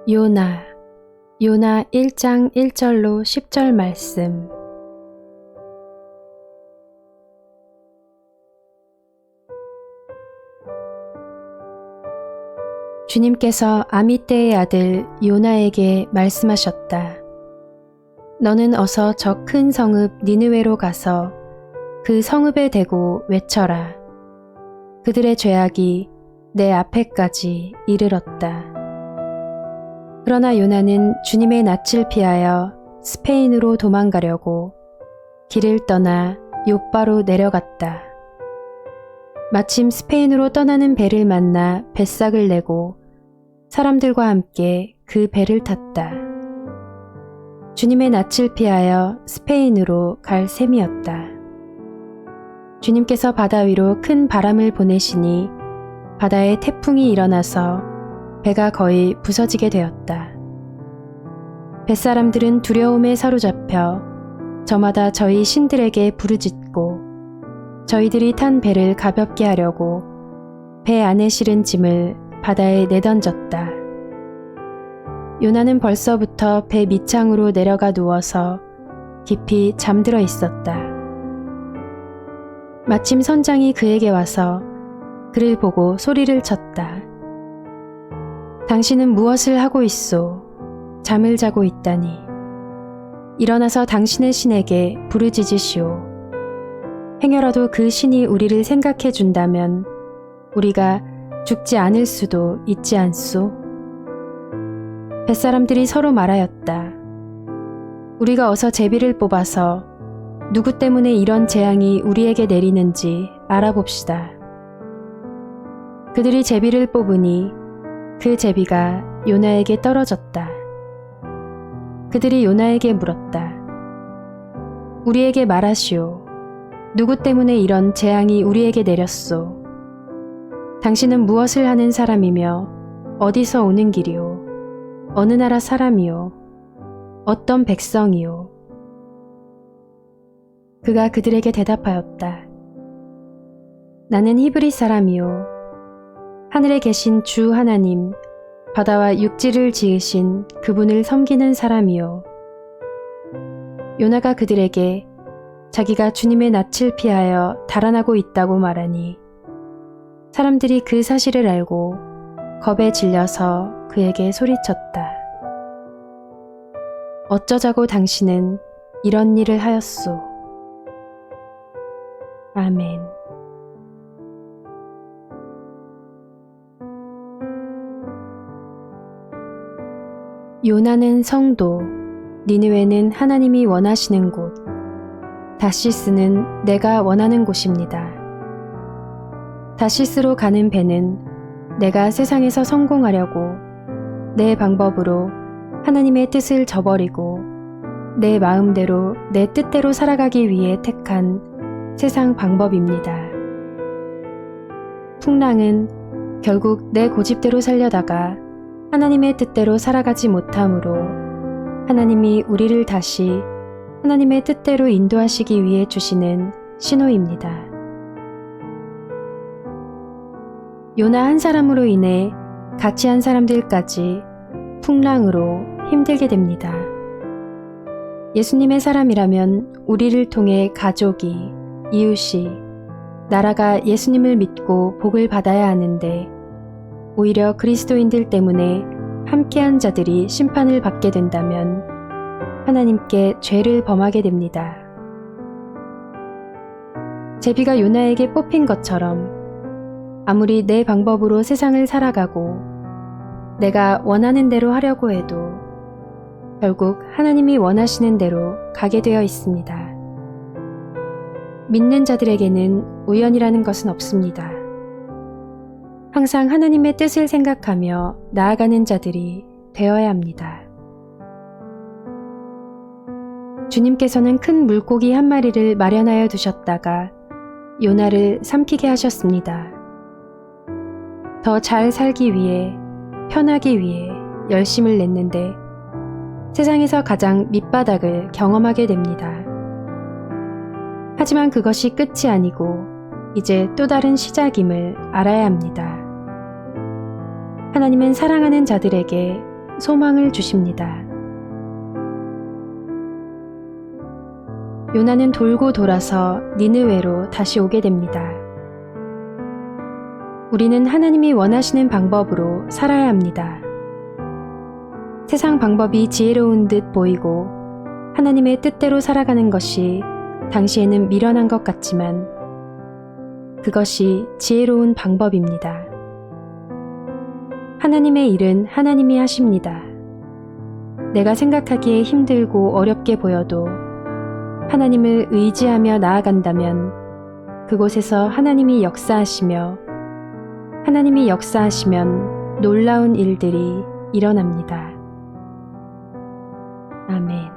요나 1장 1절로 10절 말씀. 주님께서 아미떼의 아들 요나에게 말씀하셨다. 너는 어서 저 큰 성읍 니느웨로 가서 그 성읍에 대고 외쳐라. 그들의 죄악이 내 앞에까지 이르렀다. 그러나 요나는 주님의 낯을 피하여 스페인으로 도망가려고 길을 떠나 욥바로 내려갔다. 마침 스페인으로 떠나는 배를 만나 뱃삭을 내고 사람들과 함께 그 배를 탔다. 주님의 낯을 피하여 스페인으로 갈 셈이었다. 주님께서 바다 위로 큰 바람을 보내시니 바다에 태풍이 일어나서 배가 거의 부서지게 되었다. 뱃사람들은 두려움에 사로잡혀 저마다 저희 신들에게 부르짖고 저희들이 탄 배를 가볍게 하려고 배 안에 실은 짐을 바다에 내던졌다. 요나는 벌써부터 배 밑창으로 내려가 누워서 깊이 잠들어 있었다. 마침 선장이 그에게 와서 그를 보고 소리를 쳤다. 당신은 무엇을 하고 있소? 잠을 자고 있다니. 일어나서 당신의 신에게 부르짖으시오. 행여라도 그 신이 우리를 생각해 준다면 우리가 죽지 않을 수도 있지 않소? 뱃사람들이 서로 말하였다. 우리가 어서 제비를 뽑아서 누구 때문에 이런 재앙이 우리에게 내리는지 알아봅시다. 그들이 제비를 뽑으니 그 제비가 요나에게 떨어졌다. 그들이 요나에게 물었다. 우리에게 말하시오. 누구 때문에 이런 재앙이 우리에게 내렸소? 당신은 무엇을 하는 사람이며 어디서 오는 길이오? 어느 나라 사람이오? 어떤 백성이오? 그가 그들에게 대답하였다. 나는 히브리 사람이오. 하늘에 계신 주 하나님, 바다와 육지를 지으신 그분을 섬기는 사람이요. 요나가 그들에게 자기가 주님의 낯을 피하여 달아나고 있다고 말하니 사람들이 그 사실을 알고 겁에 질려서 그에게 소리쳤다. 어쩌자고 당신은 이런 일을 하였소. 아멘. 요나는 성도, 니느웨는 하나님이 원하시는 곳, 다시스는 내가 원하는 곳입니다. 다시스로 가는 배는 내가 세상에서 성공하려고 내 방법으로 하나님의 뜻을 저버리고 내 마음대로 내 뜻대로 살아가기 위해 택한 세상 방법입니다. 풍랑은 결국 내 고집대로 살려다가 하나님의 뜻대로 살아가지 못하므로 하나님이 우리를 다시 하나님의 뜻대로 인도하시기 위해 주시는 신호입니다. 요나 한 사람으로 인해 같이 한 사람들까지 풍랑으로 힘들게 됩니다. 예수님의 사람이라면 우리를 통해 가족이, 이웃이, 나라가 예수님을 믿고 복을 받아야 하는데 오히려 그리스도인들 때문에 함께한 자들이 심판을 받게 된다면 하나님께 죄를 범하게 됩니다. 제비가 요나에게 뽑힌 것처럼 아무리 내 방법으로 세상을 살아가고 내가 원하는 대로 하려고 해도 결국 하나님이 원하시는 대로 가게 되어 있습니다. 믿는 자들에게는 우연이라는 것은 없습니다. 항상 하나님의 뜻을 생각하며 나아가는 자들이 되어야 합니다. 주님께서는 큰 물고기 한 마리를 마련하여 두셨다가 요나를 삼키게 하셨습니다. 더 잘 살기 위해, 편하기 위해 열심을 냈는데 세상에서 가장 밑바닥을 경험하게 됩니다. 하지만 그것이 끝이 아니고 이제 또 다른 시작임을 알아야 합니다. 하나님은 사랑하는 자들에게 소망을 주십니다. 요나는 돌고 돌아서 니느웨로 다시 오게 됩니다. 우리는 하나님이 원하시는 방법으로 살아야 합니다. 세상 방법이 지혜로운 듯 보이고 하나님의 뜻대로 살아가는 것이 당시에는 미련한 것 같지만 그것이 지혜로운 방법입니다. 하나님의 일은 하나님이 하십니다. 내가 생각하기에 힘들고 어렵게 보여도 하나님을 의지하며 나아간다면 그곳에서 하나님이 역사하시며 하나님이 역사하시면 놀라운 일들이 일어납니다. 아멘.